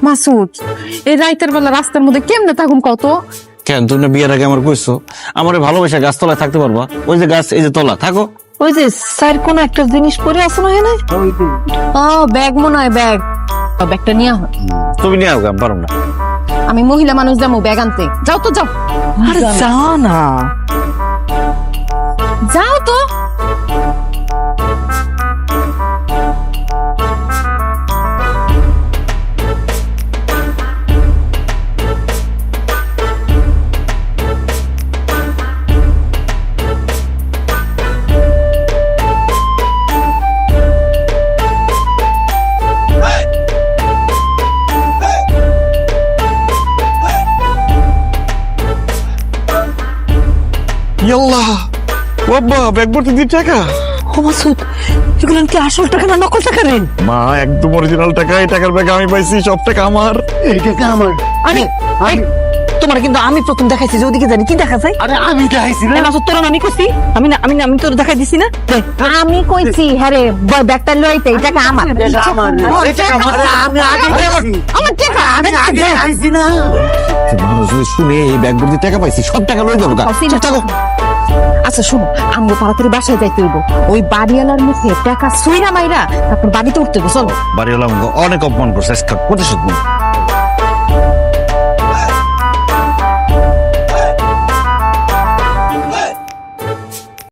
মাসুদ, এই রাইতের বেলা রাস্তার মধ্যে কেমনে থাকুম কত? কেন তুমি না বিয়ের আগে আমার কইছো আমার ভালোবাসা গাছতলায় থাকতে পারবা? ওই যে গাছ, এই যে তলা, থাকো। ওই যে স্যার কোন একটা জিনিস পরে আছে না এখানে? ও ব্যাগ মনে হয়, ব্যাগ। ব্যাগটা নিয়ে হয়। তুমি নিয়ে আসো, আমি পারো না। আমি মহিলা মানুষ যাবো ব্যাগ আনতে। যাও তো যাও। আরে যাও না। যাও তো। ইয়াল্লাহ, বাবা ব্যাগ ভর্তি 2 টাকা। ও মাসুদ, এগুলো কি আসল টাকা না নকল টাকা রে? মা, একদম অরিজিনাল টাকা। এই টাকার ব্যাগ আমি পাইছি, সব টাকা আমার। এই টাকা আমার। আরে তোমার কিন্তু আমি প্রথম দেখাইছি যে ওদিকে জানি কি দেখা যায়। আরে আমি দেখাইছি না। এই মাসুদ তোর আমি কইছি, আমি তোর দেখাই দিছি না। আমি কইছি হ্যাঁ রে, ব্যাগটা লইতে এই টাকা আমার। টাকা আমার। এই টাকা আমার। আরে আমি আগে দেখাইছি। আমার টাকা আমি আগে দেখাইছি না। মানুষ যদি শুনে এই ব্যাগ ভর্তি টাকা পাইছি, সব টাকা লয়ে যাবো। আচ্ছা শুনো, আমরা তাড়াতাড়ি বাসায় যাইতে হইব। ওই বাড়িওয়ালার মুখে টাকা সুইরা মাইরা তারপর বাড়িতে উঠতে হইব। চলো। বাড়িওয়ালা আমাকে অনেক অপমান করছে, আজকে প্রতিশোধ নেব।